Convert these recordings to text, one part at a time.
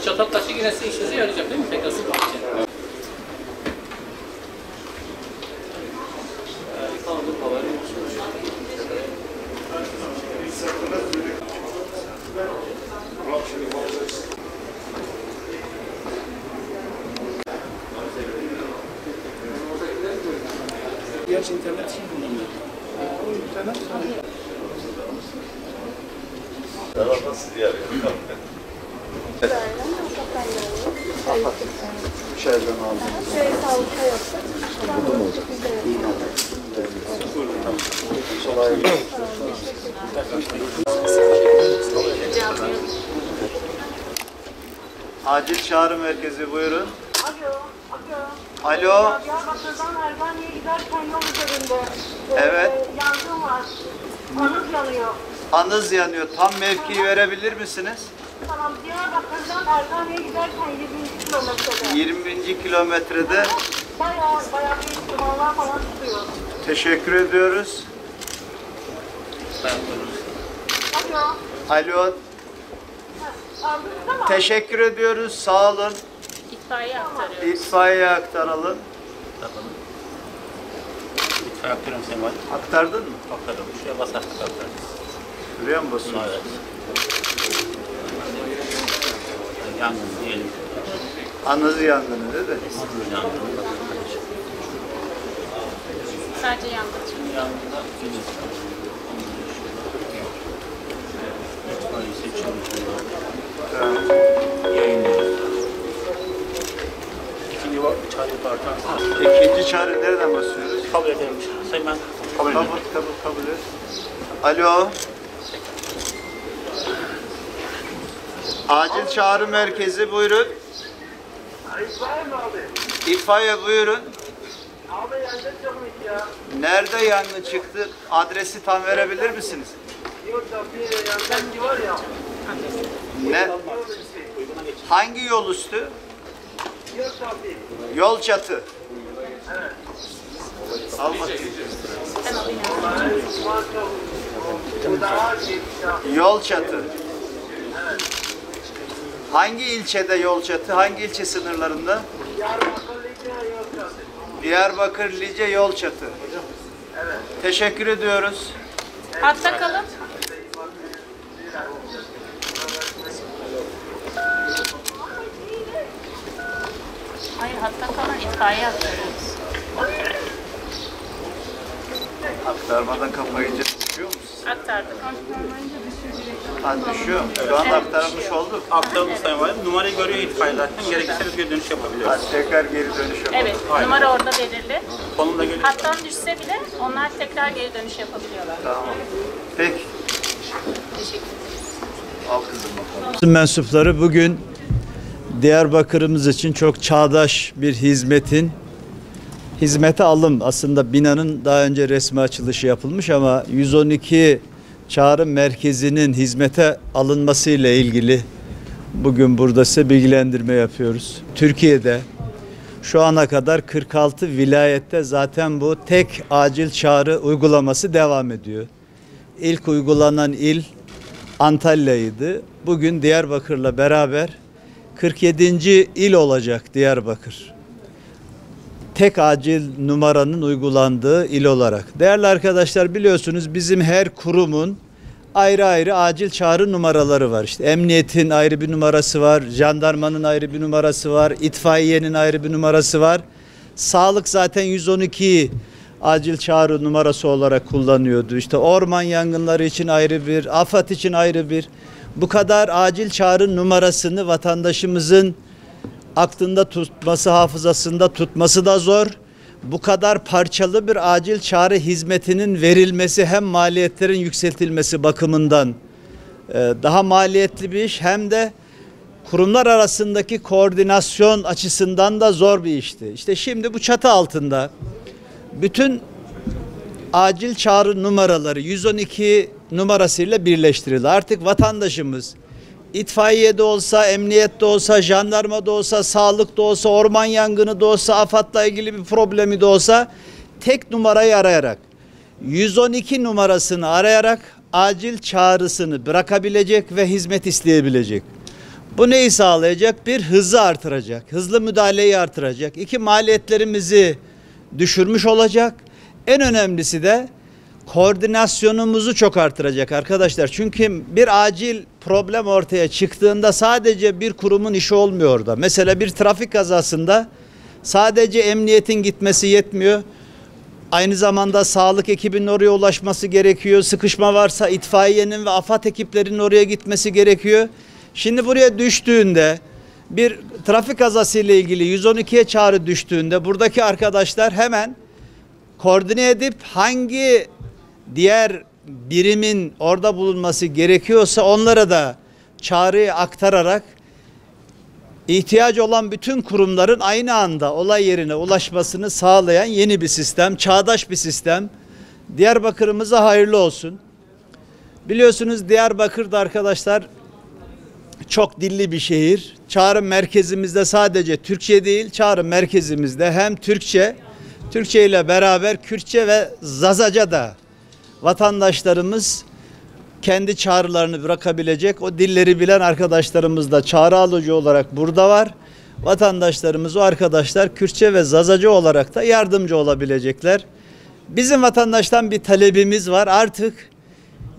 çatal taşı yine sizin işinize yarayacak değil mi? Tekrar sıkmak için. Gerçi internet için kullanıyor. İnternet nasıl diğer İçeriden aldım. Burada mı olacak? Acil çağrı merkezi buyurun. Alo. Diyarbakır'dan Ergani'ye giderken yol üzerinde Evet. yangın var. Anız yanıyor. Anız yanıyor. Tam mevkiyi verebilir misiniz? Tamam, Diyarbakır'dan Ergani'ye giderken 20. kilometrede. 20. kilometrede. Bayağı bir dumanlar falan çıkıyor. Teşekkür ediyoruz. Alo. Alo. Aldınız mı? Teşekkür ediyoruz. Sağ olun. İtfaiye aktarıyoruz. İtfaiyeye aktaralım. İtfaiye aktarıyorum Sayın Valim. Aktardın mı? Aktarıyorum. Şuraya basarsak aktarırız. Şuraya mı basıyorsun? Evet. Yangın diyelim. Anız yangını değil mi? Sadece yangın için. Yangında filiz. İtfaiye seçiyoruz. Yayınlıyoruz. İkinci çağrı yaparken İkinci çağrı nereden basıyoruz? kabul edilmiş. Sayın ben kabul ediyorum. Kabul et. Alo. Acil çağrı merkezi buyurun. İtfaiye mi abi? İtfaiye buyurun. Abi yangın çıkmış ya. Nerede yangın çıktı? Adresi tam verebilir misiniz? Yok tabii yangıncı var ya. Ne? Hangi yol üstü? Yok tabii. Yol çatı. Al bakayım. Bu da acil ya. Yol çatı. Hangi ilçede yol çatı? Hangi ilçe sınırlarında? Diyarbakır Lice yok tabii. Diyarbakır Lice yol çatı. Teşekkür ediyoruz. Hatta kalın. Hayır, hatta kalın itfaiye aktarıyoruz. Aktarmadan kapayınca düşüyor musun? Aktardık. Ha düşüyor. Şu anda aktarmış olduk. Aktarıldı Sayın Valim. Numarayı görüyor itfaiye zaten. Gerekirse biz geri dönüş yapabiliyoruz. Hadi tekrar geri dönüş yapalım. Evet, numara orada belirli. Konumda geliyor. Hattan düşse bile onlar tekrar geri dönüş yapabiliyorlar. Tamam. Peki. Teşekkür ederim. Al kızım bakalım. Mensupları bugün Diyarbakır'ımız için çok çağdaş bir hizmete alım. Aslında binanın daha önce resmi açılışı yapılmış ama 112 çağrı merkezinin hizmete alınması ile ilgili bugün burada size bilgilendirme yapıyoruz. Türkiye'de şu ana kadar 46 vilayette zaten bu tek acil çağrı uygulaması devam ediyor. İlk uygulanan il Antalya'ydı. Bugün Diyarbakır'la beraber 47. il olacak Diyarbakır. Tek acil numaranın uygulandığı il olarak. Değerli arkadaşlar, biliyorsunuz bizim her kurumun ayrı ayrı acil çağrı numaraları var. İşte emniyetin ayrı bir numarası var, jandarmanın ayrı bir numarası var, itfaiyenin ayrı bir numarası var. Sağlık zaten 112 acil çağrı numarası olarak kullanıyordu. İşte orman yangınları için ayrı bir, AFAD için ayrı bir. Bu kadar acil çağrı numarasını vatandaşımızın aklında tutması, hafızasında tutması da zor. Bu kadar parçalı bir acil çağrı hizmetinin verilmesi hem maliyetlerin yükseltilmesi bakımından daha maliyetli bir iş, hem de kurumlar arasındaki koordinasyon açısından da zor bir işti. İşte şimdi bu çatı altında bütün acil çağrı numaraları 112 numarasıyla birleştirildi. Artık vatandaşımız itfaiyede olsa, emniyette olsa, jandarmada olsa, sağlıkta olsa, orman yangını da olsa, AFAD'la ilgili bir problemi de olsa tek numarayı arayarak, 112 numarasını arayarak acil çağrısını bırakabilecek ve hizmet isteyebilecek. Bu neyi sağlayacak? Bir, hızı artıracak. Hızlı müdahaleyi artıracak. İki, maliyetlerimizi düşürmüş olacak. En önemlisi de koordinasyonumuzu çok artıracak arkadaşlar. Çünkü bir acil problem ortaya çıktığında sadece bir kurumun işi olmuyor orada. Mesela bir trafik kazasında sadece emniyetin gitmesi yetmiyor. Aynı zamanda sağlık ekibinin oraya ulaşması gerekiyor. Sıkışma varsa itfaiyenin ve AFAD ekiplerinin oraya gitmesi gerekiyor. Şimdi buraya düştüğünde, bir trafik kazası ile ilgili 112'ye çağrı düştüğünde buradaki arkadaşlar hemen koordine edip hangi diğer birimin orada bulunması gerekiyorsa onlara da çağrıyı aktararak ihtiyacı olan bütün kurumların aynı anda olay yerine ulaşmasını sağlayan yeni bir sistem, çağdaş bir sistem. Diyarbakır'ımıza hayırlı olsun. Biliyorsunuz Diyarbakır'da arkadaşlar çok dilli bir şehir. Çağrı merkezimizde sadece Türkçe değil, çağrı merkezimizde hem Türkçe ile beraber Kürtçe ve Zazaca da vatandaşlarımız kendi çağrılarını bırakabilecek. O dilleri bilen arkadaşlarımız da çağrı alıcı olarak burada var. Vatandaşlarımız, o arkadaşlar Kürtçe ve Zazaca olarak da yardımcı olabilecekler. Bizim vatandaştan bir talebimiz var. Artık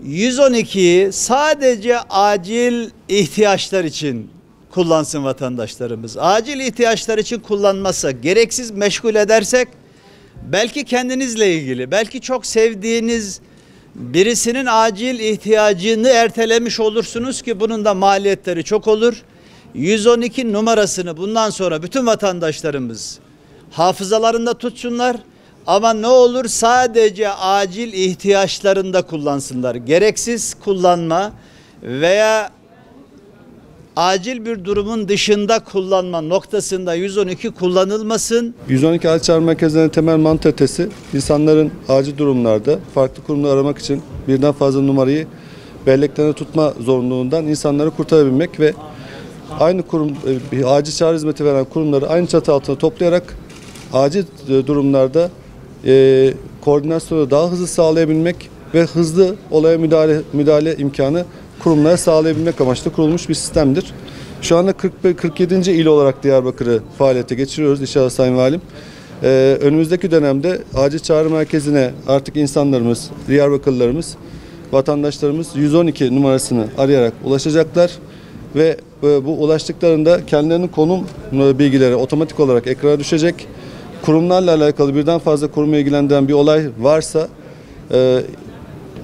112'yi sadece acil ihtiyaçlar için kullansın vatandaşlarımız. Acil ihtiyaçlar için kullanmazsa, gereksiz meşgul edersek belki kendinizle ilgili, belki çok sevdiğiniz birisinin acil ihtiyacını ertelemiş olursunuz ki bunun da maliyetleri çok olur. 112 numarasını bundan sonra bütün vatandaşlarımız hafızalarında tutsunlar. Ama ne olur sadece acil ihtiyaçlarında kullansınlar. Gereksiz kullanma veya acil bir durumun dışında kullanma noktasında 112 kullanılmasın. 112 acil çağrı merkezlerinin temel mantalitesi insanların acil durumlarda farklı kurumları aramak için birden fazla numarayı belleklerine tutma zorunluluğundan insanları kurtarabilmek ve aynı kurum, acil çağrı hizmeti veren kurumları aynı çatı altında toplayarak acil durumlarda koordinasyonu daha hızlı sağlayabilmek ve hızlı olaya müdahale imkanı kurumlara sağlayabilmek amaçlı kurulmuş bir sistemdir. Şu anda 47. il olarak Diyarbakır'ı faaliyete geçiriyoruz inşallah Sayın Valim. Önümüzdeki dönemde acil çağrı merkezine artık insanlarımız, Diyarbakırlılarımız, vatandaşlarımız 112 numarasını arayarak ulaşacaklar ve bu ulaştıklarında kendilerinin konum bilgileri otomatik olarak ekrana düşecek. Kurumlarla alakalı birden fazla kurumu ilgilendiren bir olay varsa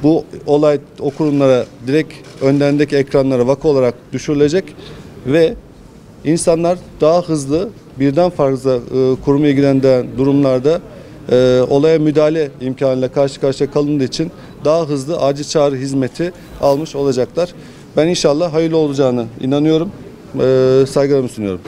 bu olay o kurumlara direkt önlerindeki ekranlara vaka olarak düşürülecek ve insanlar daha hızlı birden fazla kurumu ilgilendiren durumlarda olaya müdahale imkanıyla karşı karşıya kalındığı için daha hızlı acil çağrı hizmeti almış olacaklar. Ben inşallah hayırlı olacağını inanıyorum. Saygılarımı sunuyorum.